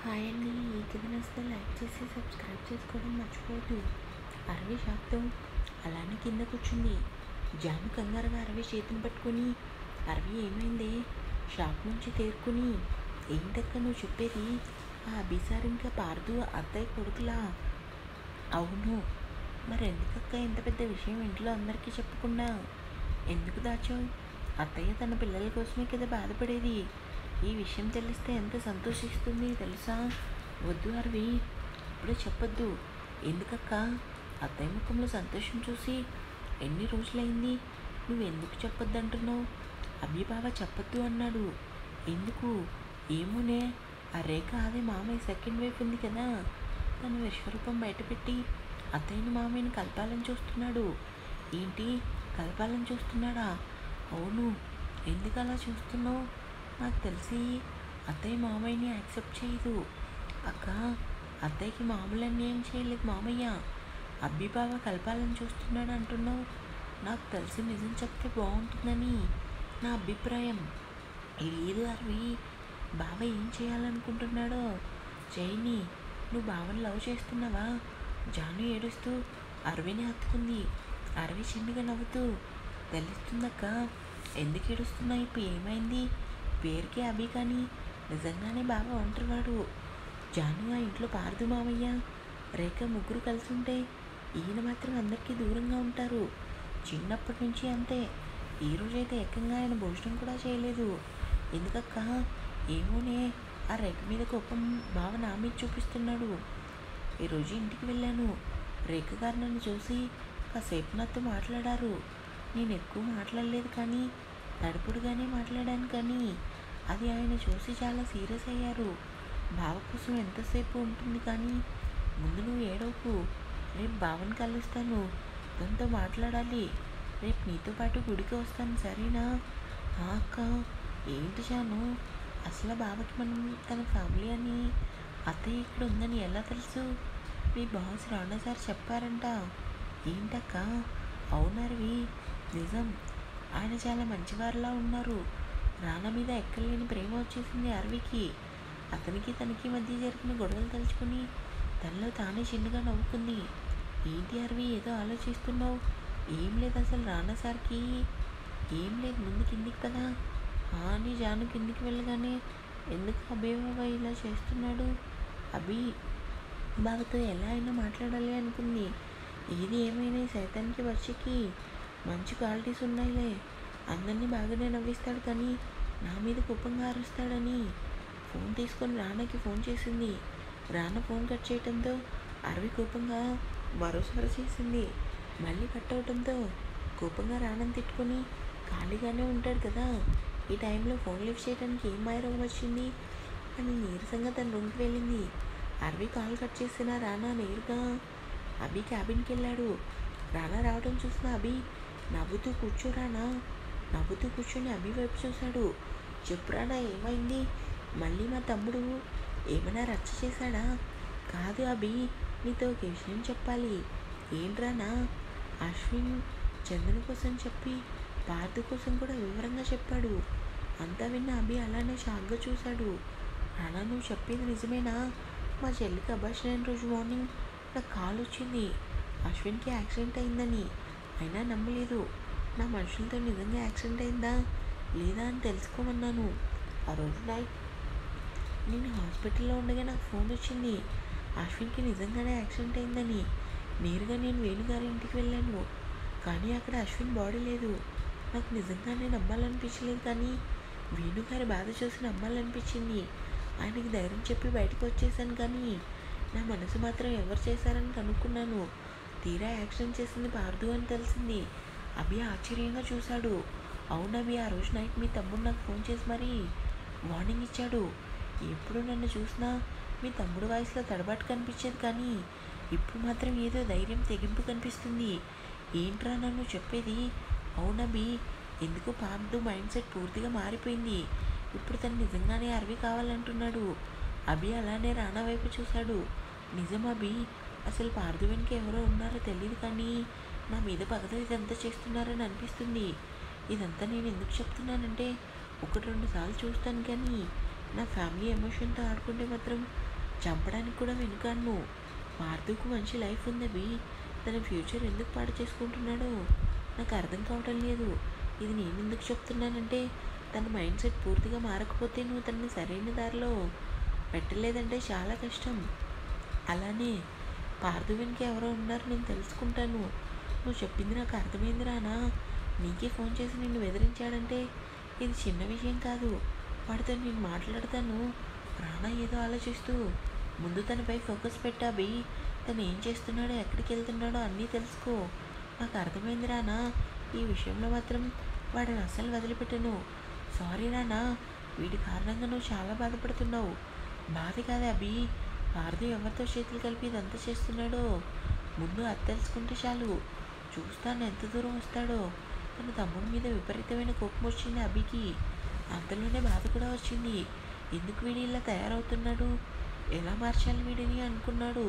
Hi అండి. ఈ కింద నచ్చితే లైక్ చేసి సబ్స్క్రైబ్ చేసుకోవడం మర్చిపోవద్దు. అరవి షాక్తో అలానే కింద కూర్చుంది. జాను కంగారుగా అరవి చేతిని పట్టుకొని, అరవి ఏమైందే? షాక్ నుంచి తేరుకుని, ఏంటక్క నువ్వు చెప్పేది? ఆ అభిసార్ ఇంకా పార్దు అత్తయ్య కొడుకులా? అవును. మరెందుకక్క ఇంత పెద్ద విషయం ఇంట్లో అందరికీ చెప్పకుండా? ఎందుకు దాచావు? అత్తయ్య తన పిల్లల కోసమే కదా బాధపడేది. ఈ విషయం తెలిస్తే ఎంత సంతోషిస్తుంది తెలుసా? వద్దు అరవి, ఇప్పుడే చెప్పొద్దు. ఎందుకక్క? అత్తయ్య ముఖంలో సంతోషం చూసి ఎన్ని రోజులైంది? నువ్వెందుకు చెప్పొద్దంటున్నావు? అభిబావ చెప్పొద్దు అన్నాడు. ఎందుకు? ఏమోనే. ఆ రేఖ అదే మామయ్య సెకండ్ వైఫ్ ఉంది కదా, తన విశ్వరూపం బయటపెట్టి అత్తయ్యని మామయ్యని కలపాలని చూస్తున్నాడు. ఏంటి? కలపాలని చూస్తున్నాడా? అవును. ఎందుకు అలా చూస్తున్నావు? నాకు తెలిసి అత్తయ్య మామయ్యని యాక్సెప్ట్ చేయదు. అక్క, అత్తయ్యకి మామూలు అన్యాయం చేయలేదు మామయ్య. అబ్బిబావ కలపాలని చూస్తున్నాడు అంటున్నావు. నాకు తెలిసి నిజం చెప్తే బాగుంటుందని నా అభిప్రాయం. లేదు అరవి, బావ ఏం చేయాలనుకుంటున్నాడో చేయని. నువ్వు బావని లవ్ చేస్తున్నావా? జాను ఏడుస్తూ అరవిని హత్తుకుంది. అరవి చిన్నగా నవ్వుతూ, తెలుస్తుందక్క. ఎందుకు ఏడుస్తున్నావు? ఇప్పుడు ఏమైంది? పేరుకి అభి కానీ నిజంగానే బావ ఒంటరివాడు. జాను ఆ ఇంట్లో పారదు మామయ్య, రేఖ ముగ్గురు కలిసి ఉంటే ఈయన మాత్రం అందరికీ దూరంగా ఉంటారు. చిన్నప్పటి నుంచి అంతే. ఈరోజైతే ఏకంగా ఆయన భోజనం కూడా చేయలేదు. ఎందుకక్క? ఏమోనే, ఆ రేఖ మీద కోపం బావ నా మీద చూపిస్తున్నాడు. ఈరోజు ఇంటికి వెళ్ళాను. రేఖ గారు నన్ను చూసి కాసేపు నాతో మాట్లాడారు. నేను ఎక్కువ మాట్లాడలేదు కానీ తడుపుడుగానే మాట్లాడాను, కానీ అది ఆయన చూసి చాలా సీరియస్ అయ్యారు. బావ కోసం ఎంతసేపు ఉంటుంది కానీ ముందు నువ్వు ఏడవకు. రేపు బావని కలుస్తాను, తనతో మాట్లాడాలి. రేపు నీతో పాటు గుడికి వస్తాను, సరేనా? అక్క. ఏంటి జాను? అసలు బావకి మనం తన ఫ్యామిలీ అని, అత్తయ్య ఇక్కడ ఉందని ఎలా తెలుసు? మీ బాస్ రాణా సార్ చెప్పారంట. ఏంటక్క? అవునరవి, నిజం. ఆయన చాలా మంచివారిలా ఉన్నారు. రానా మీద ఎక్కలేని ప్రేమ వచ్చేసింది అరవికి. అతనికి తనకి మధ్య జరిగిన గొడవలు తలుచుకుని తనలో తానే చిన్నగా నవ్వుకుంది. ఏంటి అరవి, ఏదో ఆలోచిస్తున్నావు? ఏం లేదు అసలు. రానా సార్కి ఏం లేదు, ముందు కిందికి కదా అని జాను కిందికి వెళ్ళగానే, ఎందుకు అభిబావ ఇలా చేస్తున్నాడు? అభి బావతో ఎలా అయినా మాట్లాడాలి అనుకుంది. ఏది ఏమైనా సైతానికి వచ్చేకి మంచి క్వాలిటీస్ ఉన్నాయిలే. అందరినీ బాగానే నవ్విస్తాడు కానీ నా మీద కోపంగా అరుస్తాడని ఫోన్ తీసుకొని రానాకి ఫోన్ చేసింది. రానా ఫోన్ కట్ చేయడంతో అరవి కోపంగా మరోసారి చేసింది. మళ్ళీ కట్ అవడంతో కోపంగా రానని తిట్టుకొని, ఖాళీగానే ఉంటాడు కదా, ఈ టైంలో ఫోన్ లిఫ్ట్ చేయడానికి ఏం మాయరోగం వచ్చింది అని నీరసంగా తన రూమ్కి వెళ్ళింది. అరవి కాల్ కట్ చేసిన రానా నేరుగా అభి క్యాబిన్కి వెళ్ళాడు. రానా రావడం చూసిన అభి నవ్వుతూ కూర్చోరానా, నవ్వుతూ కూర్చొని అభి వైపు చూశాడు. చెప్పు రానా, ఏమైంది? మళ్ళీ మా తమ్ముడు ఏమైనా రచ్చ చేశాడా? కాదు అభి, నీతో ఒక విషయం చెప్పాలి. ఏంట్రానా? అశ్విన్ చందన కోసం చెప్పి పార్థు కోసం కూడా వివరంగా చెప్పాడు. అంతా విన్న అభి అలానే షాక్గా చూశాడు. రానా, నువ్వు చెప్పింది నిజమేనా? మా చెల్లికి అబార్షన్ రోజు మార్నింగ్ నాకు కాల్ వచ్చింది, అశ్విన్కి యాక్సిడెంట్ అయిందని. అయినా నమ్మలేదు. నా మనుషులతో నిజంగా యాక్సిడెంట్ అయిందా లేదా అని తెలుసుకోమన్నాను. ఆ రోజు నైట్ నేను హాస్పిటల్లో ఉండగా నాకు ఫోన్ వచ్చింది, అశ్విన్కి నిజంగానే యాక్సిడెంట్ అయిందని. నేరుగా నేను వేణుగారి ఇంటికి వెళ్ళాను, కానీ అక్కడ అశ్విన్ బాడీ లేదు. నాకు నిజంగానే నమ్మాలనిపించలేదు, కానీ వేణుగారి బాధ చూసి నమ్మాలనిపించింది. ఆయనకి ధైర్యం చెప్పి బయటకు వచ్చేసాను, కానీ నా మనసు మాత్రం ఎవరు చేశారని కనుక్కున్నాను. తీరా యాక్సిడెంట్ చేసింది పార్దు అని తెలిసింది. అభి ఆశ్చర్యంగా చూశాడు. అవునభి, ఆ రోజు నైట్ మీ తమ్ముడు నాకు ఫోన్ చేసి మరీ వార్నింగ్ ఇచ్చాడు. ఎప్పుడు నన్ను చూసినా మీ తమ్ముడు వాయిస్లో తడబాటు కనిపించేది, కానీ ఇప్పుడు మాత్రం ఏదో ధైర్యం తెగింపు కనిపిస్తుంది. ఏంట్రా నన్ను చెప్పేది? అవునభి, ఎందుకు పార్దు మైండ్ సెట్ పూర్తిగా మారిపోయింది. ఇప్పుడు తను నిజంగానే అరవి కావాలంటున్నాడు. అభి అలానే రానా వైపు చూశాడు. నిజం అభి, అసలు పార్దు వెనుక ఎవరో ఉన్నారో తెలియదు, కానీ నా మీద పగతో ఇదంతా చేస్తున్నారని అనిపిస్తుంది. ఇదంతా నేను ఎందుకు చెప్తున్నానంటే, ఒకటి రెండు సార్లు చూస్తాను, కానీ నా ఫ్యామిలీ ఎమోషన్తో ఆడుకుంటే మాత్రం చంపడానికి కూడా వెనుకాడను. పార్థుకు మంచి లైఫ్ ఉంది అభి. తన ఫ్యూచర్ ఎందుకు పాడు చేసుకుంటున్నాడో నాకు అర్థం కావటం లేదు. ఇది నేను ఎందుకు చెప్తున్నానంటే తన మైండ్ సెట్ పూర్తిగా మారకపోతే నువ్వు తనని సరైన దారిలో పెట్టలేదంటే చాలా కష్టం. అలానే పార్థు వెనుక ఎవరో ఉన్నారు, నేను తెలుసుకుంటాను. నువ్వు చెప్పింది నాకు అర్థమైంది రానా. నీకే ఫోన్ చేసి నిన్ను బెదిరించాడంటే ఇది చిన్న విషయం కాదు. వాడితో నేను మాట్లాడతాను. రానా ఏదో ఆలోచిస్తూ ముందు తనపై ఫోకస్ పెట్టాబి. తను ఏం చేస్తున్నాడో ఎక్కడికి వెళ్తున్నాడో అన్నీ తెలుసుకో. నాకు అర్థమైంది రానా. ఈ విషయంలో మాత్రం వాడిని అస్సలు వదిలిపెట్టను. సారీ రానా, వీడి కారణంగా నువ్వు చాలా బాధపడుతున్నావు. బాధ కాదు అభి, పార్థు ఎవరితో చేతులు కలిపి ఇదంతా చేస్తున్నాడో ముందు అది తెలుసుకుంటే చాలు. చూస్తాను ఎంత దూరం వస్తాడో. తన తమ్ముడి మీద విపరీతమైన కోపం వచ్చింది అభికి. అంతలోనే బాధ కూడా వచ్చింది. ఎందుకు వీడి ఇలా తయారవుతున్నాడు, ఎలా మార్చాలి వీడిని అనుకున్నాడు.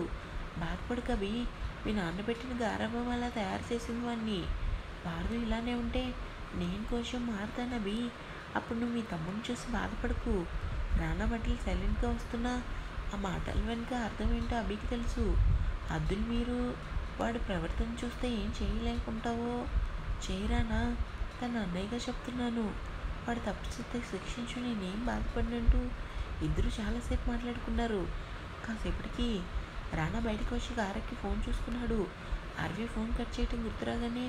బాధపడు అభి, మీ నాన్న పెట్టిన గారాబం అలా తయారు చేసింది వాడిని. పార్థు ఇలానే ఉంటే నేను కొంచెం మారుతాను అభి. అప్పుడు నువ్వు మీ తమ్ముడిని చూసి బాధపడకు. రానా బట్టలు సైలెంట్గా వస్తున్నా ఆ మాటల వెనుక అర్థం ఏంటో అభికి తెలుసు. అద్దులు మీరు వాడి ప్రవర్తన చూస్తే ఏం చేయలేకుంటావో చేయరానా. తన అన్నయ్యగా చెప్తున్నాను. వాడు తప్పు చేస్తే శిక్షించు, నేనేం బాధపడినట్టు. ఇద్దరు చాలాసేపు మాట్లాడుకున్నారు. కాసేపటికి రానా బయటకు వచ్చి కారెక్కి ఫోన్ చూసుకున్నాడు. అరవి ఫోన్ కట్ చేయటం గుర్తురాగానే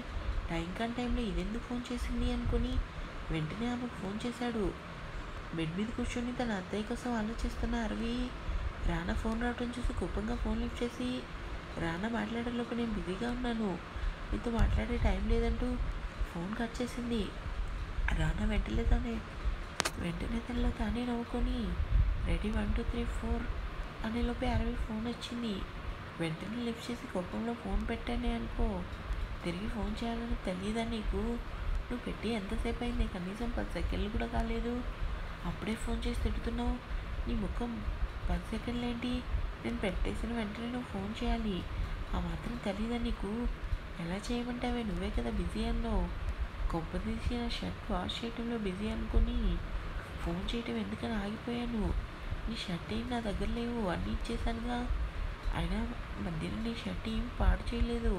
టైంలో ఇదెందుకు ఫోన్ చేసింది అనుకుని వెంటనే ఆమెకు ఫోన్ చేశాడు. బెడ్ మీద కూర్చొని తన అత్తయ్య కోసం ఆలోచిస్తున్న అరవి రానా ఫోన్ రావటం చూసి కోపంగా ఫోన్ లిఫ్ట్ చేసి, రానా మాట్లాడేలోపు నేను బిజీగా ఉన్నాను, నీతో మాట్లాడే టైం లేదంటూ ఫోన్ కట్ చేసింది. రానా వెంటనే తనలో తానే నవ్వుకొని రెడీ 1 2 3 4 అనేలోపే అరవి ఫోన్ వచ్చింది. వెంటనే లిఫ్ట్ చేసి కోపంలో ఫోన్ పెట్టానే అనుకో, తిరిగి ఫోన్ చేయాలని తెలియదా నీకు? నువ్వు పెట్టి ఎంతసేపు అయింది? కనీసం 10 సెకండ్లు కూడా కాలేదు, అప్పుడే ఫోన్ చేసి తిడుతున్నావు. నీ ముఖం 10 సెకండ్లు ఏంటి? నేను పెట్టేసిన వెంటనే నువ్వు ఫోన్ చేయాలి, ఆ మాత్రం తెలీదా నీకు? ఎలా చేయమంటావే, నువ్వే కదా బిజీ అన్నావు. కొంపదీసి నా షర్ట్ వాష్ చేయడంలో బిజీ అనుకుని ఫోన్ చేయటం ఎందుకని ఆగిపోయాను. నీ షర్ట్ ఏం నా దగ్గర లేవు, అన్నీ ఇచ్చేసానుగా. అయినా మధ్యలో నీ షర్ట్ ఏం పాడు చేయలేదు,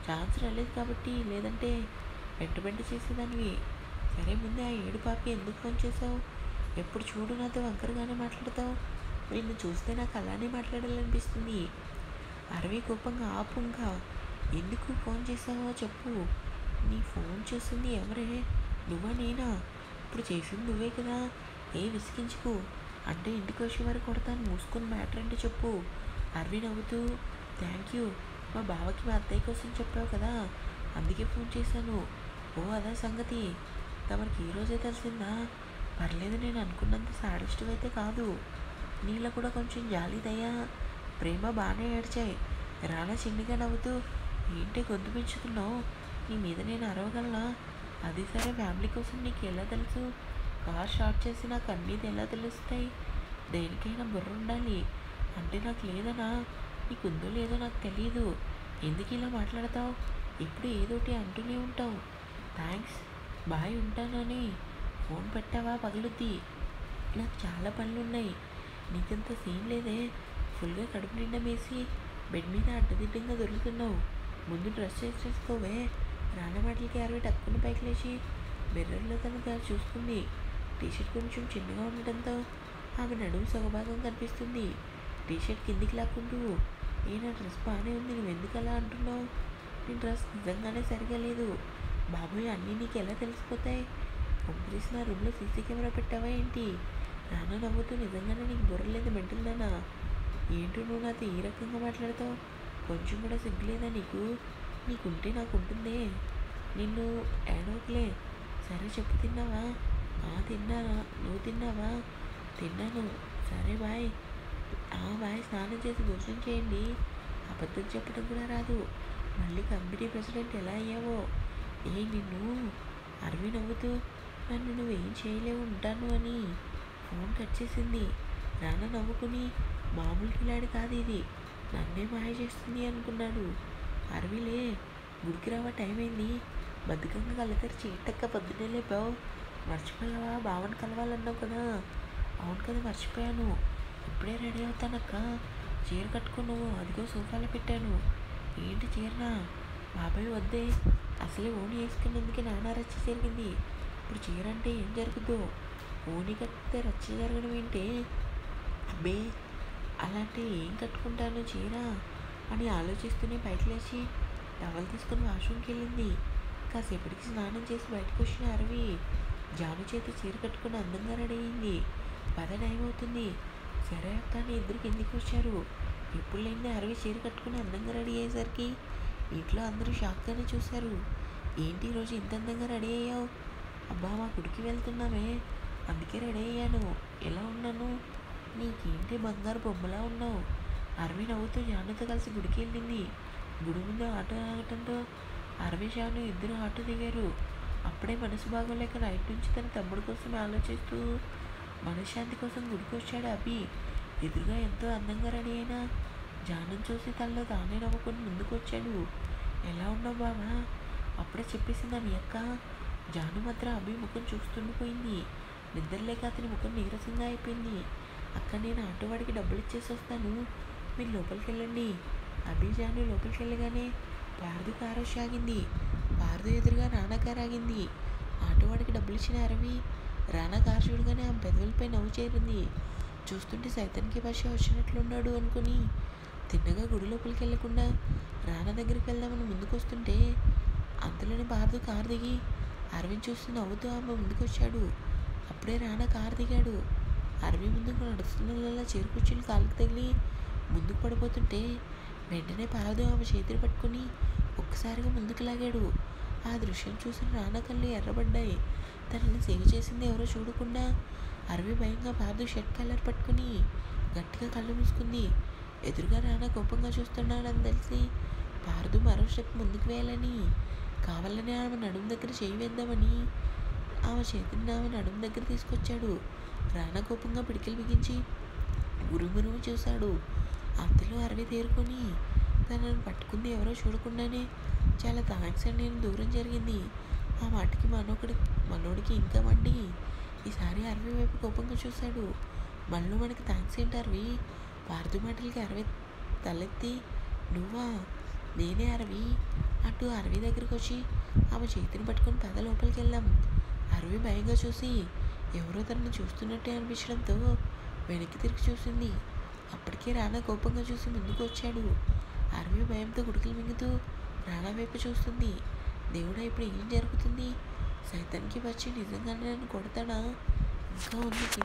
ఛాన్స్ రాలేదు కాబట్టి, లేదంటే వెంట చేసేదానివి. సరే ముందే ఆ ఏడు పాపి ఎందుకు ఫోన్ చేసావు? ఎప్పుడు చూడు నాతో వంకరగానే మాట్లాడతావు. వీళ్ళు చూస్తే నాకు అలానే మాట్లాడాలనిపిస్తుంది. అరవి కోపంగా ఆపు, ఇంకా ఎందుకు ఫోన్ చేసావో చెప్పు. నీ ఫోన్ చేసింది ఎవరే? నువ్వా నేనా? ఇప్పుడు చేసింది నువ్వే కదా, ఏ విసిగించుకు. అంటే ఇంటికి వచ్చే వరకు కొడతాను, మూసుకొని మ్యాటర్ అంటే చెప్పు. అరవి నవ్వుతూ, థ్యాంక్ యూ, మా బావకి మా అత్తయ్య కోసం చెప్పావు కదా, అందుకే ఫోన్ చేశాను. ఓ అదా సంగతి, తమరికి ఈరోజే తెలిసిందా? పర్లేదు, నేను అనుకున్నంత సాడిస్టు అయితే కాదు. నీలో కూడా కొంచెం జాలి దయ ప్రేమ బాగానే ఏడ్చాయి. రానా చిన్నగా నవ్వుతూ, ఏంటి గొంతు పెంచుతున్నావు? నీ మీద నేను అరవగలనా? అది సరే, ఫ్యామిలీ కోసం నీకు ఎలా తెలుసు? కార్ షార్ట్ చేసి నాకు అన్నీది ఎలా తెలుస్తాయి? దేనికైనా బుర్ర ఉండాలి. అంటే నాకు లేదనా? నీకు ఉందో లేదో నాకు తెలియదు. ఎందుకు ఇలా మాట్లాడతావు? ఇప్పుడు ఏదోటి అంటూనే ఉంటావు. థ్యాంక్స్, బాయ్, ఉంటానని ఫోన్ పెట్టావా పగులుద్ది. నాకు చాలా పనులున్నాయి. నీకంత సీన్ లేదే. ఫుల్గా కడుపు నిండా వేసి బెడ్ మీద అడ్డదిడ్డంగా దొరుకుతున్నావు. ముందు డ్రెస్ చేసుకోవే. రానా మాటలకి అరవి టక్కుని పైకి లేచి మిర్రర్లో తనగా చూసుకుంది. టీషర్ట్ కొంచెం చిన్నగా ఉండటంతో ఆమె నడుము సగభాగం కనిపిస్తుంది. టీషర్ట్ కిందికి లాక్కుంటూ, నా డ్రెస్ బాగానే ఉంది, నువ్వు ఎందుకు అలా అంటున్నావు? నీ డ్రెస్ నిజంగానే సరిగా లేదు. బాబోయ్, అన్నీ నీకు ఎలా తెలిసిపోతాయి? కంప్లీస్ నా రూమ్లో సీసీ కెమెరా పెట్టావా ఏంటి? రానా నవ్వుతూ, నిజంగానే నీకు బుర్ర లేదు మెంటల్దానా? ఏంటో నువ్వు నాతో ఈ రకంగా మాట్లాడతావు? కొంచెం కూడా సిగ్గులేదా నీకు? నీకుంటే నాకుంటుందే. నిన్ను ఏడవకులే. సరే చెప్పు, తిన్నావా? తిన్నానా? నువ్వు తిన్నావా? తిన్నాను. సరే బాయ్. బాయ్, స్నానం చేసి భోజనం చేయండి. అబద్ధం చెప్పడం కూడా రాదు. మళ్ళీ కంపెనీ ప్రెసిడెంట్ ఎలా అయ్యావో. నిన్ను అరవి నవ్వుతూ, నన్ను నువ్వేం చేయలేవు, ఉంటాను అని ఫోన్ కట్ చేసింది. రానా నవ్వుకుని, మామూలు కిలాడి కాదు ఇది, నన్నే మాయ చేస్తుంది అనుకున్నాడు. అరవిలే, గుడికి రావా, టైం అయింది. బద్ధకంగా కళ్ళ తెరిచి ఏంటక్క పొద్దున్నే లేపావు? మర్చిపోయావా? బావని కలవాలన్నావు కదా, అవును కదా, మర్చిపోయాను. ఇప్పుడే రెడీ అవుతానక్క. చీర కట్టుకో నువ్వు, అదిగో సోఫాలో పెట్టాను. ఏంటి చీరనా? బాబాయ్ వద్దే, అసలే ఓణి వేసుకున్నందుకే నానా రచ్చ జరిగింది. ఇప్పుడు చీర అంటే ఏం జరుగుద్దో? ఓణి కట్టితే రచ్చ జరగడం ఏంటి? అబ్బే, అలాంటి ఏం కట్టుకుంటాను చీర అని ఆలోచిస్తూనే బయట లేచి టవల్ తీసుకుని వాష్రూమ్కి వెళ్ళింది. కాసేపటికి స్నానం చేసి బయటకు వచ్చిన అరవి జాను చేతి చీర కట్టుకుని అందంగా రెడీ అయింది. టైం అవుతుంది. సరే అక్క అని ఇద్దరు కిందికి వచ్చారు. ఎప్పుడు లేని అరవి చీర కట్టుకుని అందంగా రెడీ అయ్యేసరికి ఇంట్లో అందరూ షాక్గానే చూశారు. ఏంటి ఈరోజు ఇంత అందంగా రెడీ అయ్యావు? అబ్బా, మా గుడికి వెళ్తున్నామే, అందుకే రెడీ అయ్యాను. ఎలా ఉన్నాను? నీకేంటి బంగారు బొమ్మలా ఉన్నావు? అరవి నవ్వుతూ జానుతో కలిసి గుడికి వెళ్ళింది. గుడి ముందు ఆటో ఆగటంతో అరవి జాను ఇద్దరు ఆటో దిగారు. అప్పుడే మనసు బాగోలేక నైట్ నుంచి తన తమ్ముడు కోసం ఆలోచిస్తూ మనశ్శాంతి కోసం గుడికి వచ్చాడు అభి. ఎదురుగా ఎంతో అందంగా రెడీ అయినా జాను చూసి తనలో తానే నవ్వుకొని ముందుకు వచ్చాడు. ఎలా ఉన్నావు బావా? అప్పుడే చెప్పేసిందా మీ అక్క? జాను మాత్రం అభి ముఖం చూస్తుండిపోయింది. నిద్రలేక అతని ముఖం నీరసంగా అయిపోయింది. అక్క, నేను ఆటో వాడికి డబ్బులు ఇచ్చేసి వస్తాను, మీరు లోపలికి వెళ్ళండి. అభి జాను లోపలికి వెళ్ళగానే పార్దు కారు వచ్చి ఆగింది. పార్దు ఎదురుగా రానా కారు ఆగింది. ఆటో వాడికి డబ్బులు ఇచ్చిన అరవి రానా కారు చూడగానే ఆ పెదవులపై నవ్వు చేరింది. చూస్తుంటే సైతానికి భాష వచ్చినట్లున్నాడు అనుకుని తిన్నగా గుడి లోపలికి వెళ్లకుండా రానా దగ్గరికి వెళ్దామని ముందుకు వస్తుంటే అంతలోనే పార్దు కారు దిగి అరవిని చూస్తూ నవ్వుతూ ఆమె ముందుకు వచ్చాడు. అప్పుడే రానా కారు దిగాడు. అరవి ముందుకు నడుస్తున్న చేరుకొచ్చిన కాలుకు తగిలి ముందుకు పడిపోతుంటే వెంటనే పార్దు ఆమె చేతిని పట్టుకుని ఒక్కసారిగా ముందుకు లాగాడు. ఆ దృశ్యం చూసిన రానా కళ్ళు ఎర్రబడ్డాయి. తనని సేవ్ చేసింది ఎవరో చూడకుండా అరవి భయంగా పార్దు షర్ట్ కలర్ పట్టుకుని గట్టిగా కళ్ళు మూసుకుంది. ఎదురుగా రానా కోపంగా చూస్తున్నాడని తెలిసి పార్దు మరో స్టెప్ ముందుకు వేయాలని కావాలని ఆమె నడుము దగ్గర చేయి వేద్దామని ఆమె చేతిని ఆమె నడుము దగ్గర తీసుకొచ్చాడు. రానా కోపంగా పిడికిలు బిగించి ఉరుమురుము చూశాడు. అంతలో అరవి తేరుకొని తనను పట్టుకుంది ఎవరో చూడకుండానే. చాలా థ్యాంక్స్ అని నేను దూరం జరిగింది. ఆ మాటకి మనోడికి ఇంకా మండి ఈసారి అరవి వైపు కోపంగా చూశాడు. మళ్ళీ మనకి థ్యాంక్స్ ఏంటి అరవి? పార్దు మాటలకి అరవి తలెత్తి నువ్వా? నేనే అరవి అంటూ అరవి దగ్గరికి వచ్చి ఆమె చేతిని పట్టుకొని పద లోపలికి వెళ్ళాం. అరవి భయంగా చూసి ఎవరో తనను చూస్తున్నట్టే అనిపించడంతో వెనక్కి తిరిగి చూసింది. అప్పటికే రానా కోపంగా చూసి ముందుకు వచ్చాడు. అరవి భయంతో గుడికలు మింగుతూ రానా వైపు చూస్తుంది. దేవుడా, ఇప్పుడు ఏం జరుగుతుంది? సైతానికి వచ్చి నిజంగానే నన్ను కొడతాడా? ఇంకా ఉంది.